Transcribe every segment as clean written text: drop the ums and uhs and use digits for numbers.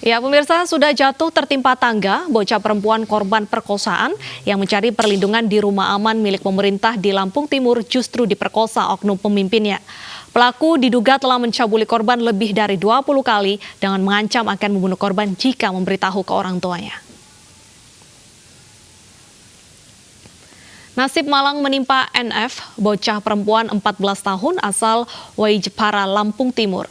Ya, pemirsa, sudah jatuh tertimpa tangga, bocah perempuan korban perkosaan yang mencari perlindungan di rumah aman milik pemerintah di Lampung Timur justru diperkosa oknum pemimpinnya. Pelaku diduga telah mencabuli korban lebih dari 20 kali dengan mengancam akan membunuh korban jika memberitahu ke orang tuanya. Nasib malang menimpa NF, bocah perempuan 14 tahun asal Waijepara, Lampung Timur.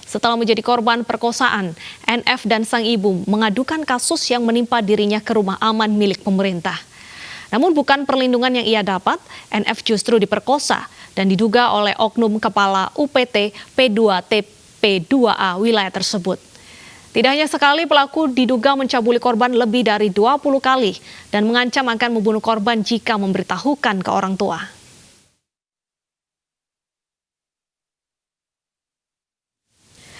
Setelah menjadi korban perkosaan, NF dan sang ibu mengadukan kasus yang menimpa dirinya ke rumah aman milik pemerintah. Namun bukan perlindungan yang ia dapat, NF justru diperkosa dan diduga oleh oknum kepala UPT P2TP2A wilayah tersebut. Tidak hanya sekali, pelaku diduga mencabuli korban lebih dari 20 kali dan mengancam akan membunuh korban jika memberitahukan ke orang tua.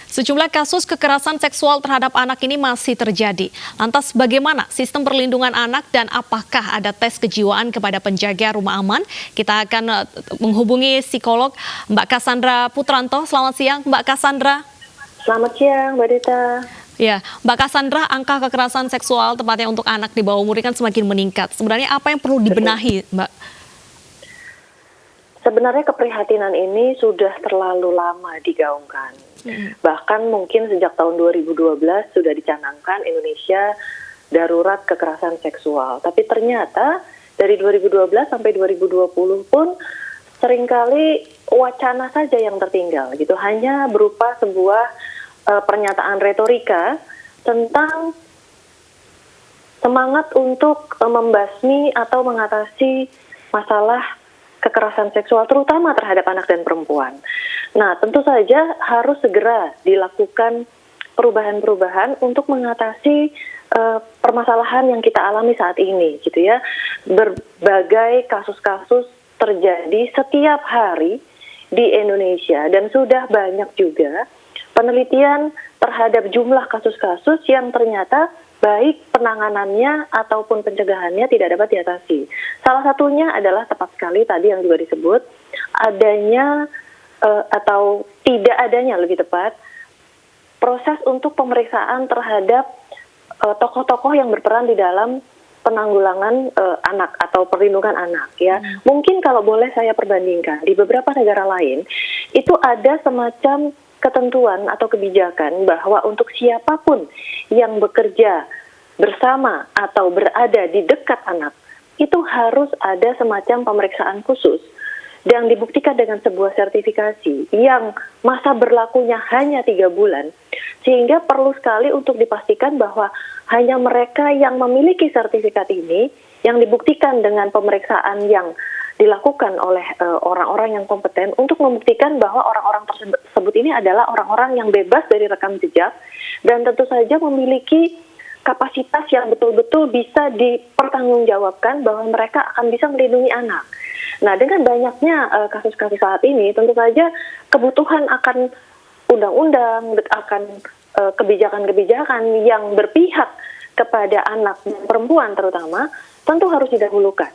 Sejumlah kasus kekerasan seksual terhadap anak ini masih terjadi. Lantas bagaimana sistem perlindungan anak dan apakah ada tes kejiwaan kepada penjaga rumah aman? Kita akan menghubungi psikolog Mbak Cassandra Putranto. Selamat siang Mbak Cassandra. Selamat siang Mbak Dita. Ya, Mbak Cassandra, angka kekerasan seksual tepatnya untuk anak di bawah umur kan semakin meningkat. Sebenarnya apa yang perlu dibenahi, Mbak? Sebenarnya keprihatinan ini sudah terlalu lama digaungkan. Bahkan mungkin sejak tahun 2012 sudah dicanangkan Indonesia darurat kekerasan seksual. Tapi ternyata dari 2012 sampai 2020 pun seringkali wacana saja yang tertinggal gitu. Hanya berupa sebuah pernyataan retorika tentang semangat untuk membasmi atau mengatasi masalah kekerasan seksual terutama terhadap anak dan perempuan. Nah, tentu saja harus segera dilakukan perubahan-perubahan untuk mengatasi permasalahan yang kita alami saat ini, gitu ya. Berbagai kasus-kasus terjadi setiap hari di Indonesia dan sudah banyak juga penelitian terhadap jumlah kasus-kasus yang ternyata baik penanganannya ataupun pencegahannya tidak dapat diatasi. Salah satunya adalah tepat sekali tadi yang juga disebut adanya atau tidak adanya lebih tepat proses untuk pemeriksaan terhadap tokoh-tokoh yang berperan di dalam penanggulangan anak atau perlindungan anak ya. Mungkin kalau boleh saya perbandingkan di beberapa negara lain itu ada semacam ketentuan atau kebijakan bahwa untuk siapapun yang bekerja bersama atau berada di dekat anak itu harus ada semacam pemeriksaan khusus yang dibuktikan dengan sebuah sertifikasi yang masa berlakunya hanya 3 bulan, sehingga perlu sekali untuk dipastikan bahwa hanya mereka yang memiliki sertifikat ini yang dibuktikan dengan pemeriksaan yang dilakukan oleh orang-orang yang kompeten untuk membuktikan bahwa orang-orang tersebut ini adalah orang-orang yang bebas dari rekam jejak dan tentu saja memiliki kapasitas yang betul-betul bisa dipertanggungjawabkan bahwa mereka akan bisa melindungi anak. Nah, dengan banyaknya kasus-kasus saat ini, tentu saja kebutuhan akan undang-undang, akan kebijakan-kebijakan yang berpihak kepada anak dan perempuan terutama, tentu harus didahulukan.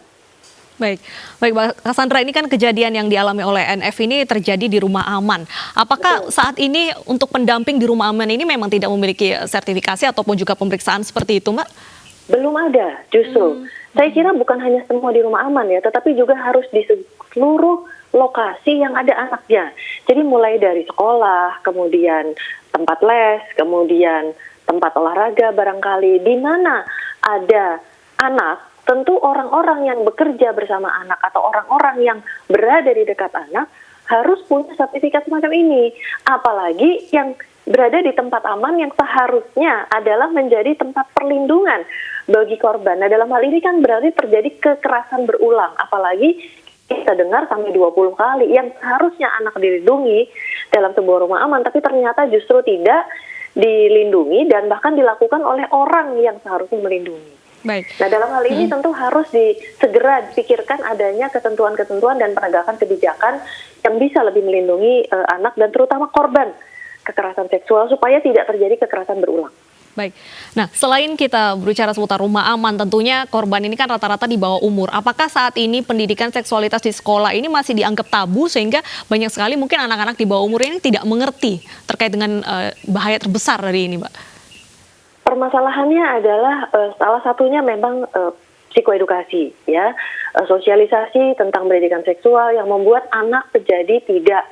Baik, Mbak Cassandra, ini kan kejadian yang dialami oleh NF ini terjadi di rumah aman. Apakah saat ini untuk pendamping di rumah aman ini memang tidak memiliki sertifikasi ataupun juga pemeriksaan seperti itu, Mbak? Belum ada, justru. Saya kira bukan hanya semua di rumah aman ya, tetapi juga harus di seluruh lokasi yang ada anaknya. Jadi mulai dari sekolah, kemudian tempat les, kemudian tempat olahraga barangkali, di mana ada anak, tentu orang-orang yang bekerja bersama anak atau orang-orang yang berada di dekat anak harus punya sertifikat semacam ini. Apalagi yang berada di tempat aman yang seharusnya adalah menjadi tempat perlindungan bagi korban. Nah, dalam hal ini kan berarti terjadi kekerasan berulang. Apalagi kita dengar sampai 20 kali yang seharusnya anak dilindungi dalam sebuah rumah aman, tapi ternyata justru tidak dilindungi dan bahkan dilakukan oleh orang yang seharusnya melindungi. Baik. Nah, dalam hal ini tentu harus segera dipikirkan adanya ketentuan-ketentuan dan penegakan kebijakan yang bisa lebih melindungi anak dan terutama korban kekerasan seksual supaya tidak terjadi kekerasan berulang. Baik. Nah, selain kita berbicara seputar rumah aman, tentunya korban ini kan rata-rata di bawah umur. Apakah saat ini pendidikan seksualitas di sekolah ini masih dianggap tabu sehingga banyak sekali mungkin anak-anak di bawah umur ini tidak mengerti terkait dengan bahaya terbesar dari ini, Mbak? permasalahannya adalah salah satunya memang psikoedukasi, ya, sosialisasi tentang pendidikan seksual yang membuat anak menjadi tidak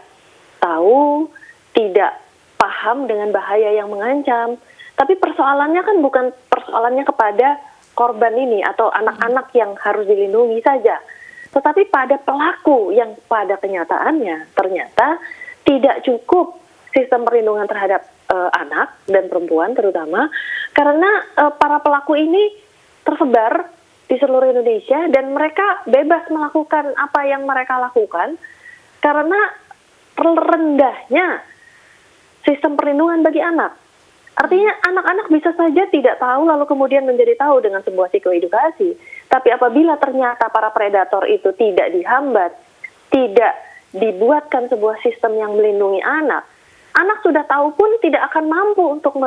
tahu, tidak paham dengan bahaya yang mengancam. Tapi persoalannya kan bukan persoalannya kepada korban ini atau anak-anak yang harus dilindungi saja, tetapi pada pelaku yang pada kenyataannya ternyata tidak cukup sistem perlindungan terhadap anak dan perempuan terutama, karena para pelaku ini tersebar di seluruh Indonesia dan mereka bebas melakukan apa yang mereka lakukan karena rendahnya sistem perlindungan bagi anak. Artinya anak-anak bisa saja tidak tahu lalu kemudian menjadi tahu dengan sebuah psikoedukasi. Tapi apabila ternyata para predator itu tidak dihambat, tidak dibuatkan sebuah sistem yang melindungi anak, anak sudah tahu pun tidak akan mampu untuk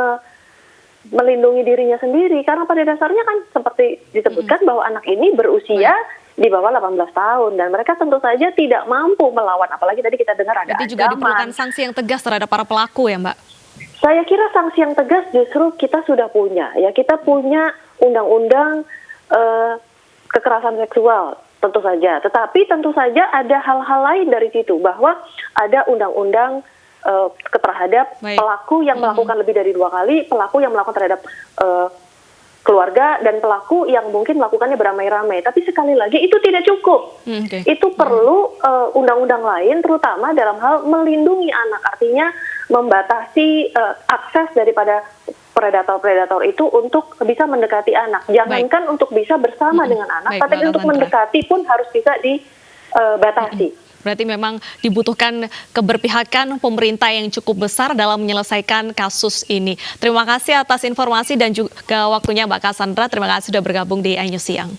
melindungi dirinya sendiri. Karena pada dasarnya kan seperti disebutkan bahwa anak ini berusia di bawah 18 tahun. Dan mereka tentu saja tidak mampu melawan. Apalagi tadi kita dengar ada Jadi juga diperlukan sanksi yang tegas terhadap para pelaku ya Mbak? Saya kira sanksi yang tegas justru kita sudah punya. Ya, kita punya undang-undang kekerasan seksual tentu saja. Tetapi tentu saja ada hal-hal lain dari situ. Bahwa ada undang-undang terhadap pelaku yang melakukan lebih dari 2 kali, pelaku yang melakukan terhadap keluarga, dan pelaku yang mungkin melakukannya beramai-ramai. Tapi sekali lagi itu tidak cukup. Itu perlu undang-undang lain, terutama dalam hal melindungi anak. Artinya membatasi akses daripada predator-predator itu untuk bisa mendekati anak. Jangankan untuk bisa bersama dengan anak, tapi untuk mendekati pun harus bisa dibatasi. Berarti memang dibutuhkan keberpihakan pemerintah yang cukup besar dalam menyelesaikan kasus ini. Terima kasih atas informasi dan juga waktunya Mbak Cassandra. Terima kasih sudah bergabung di iNews Siang.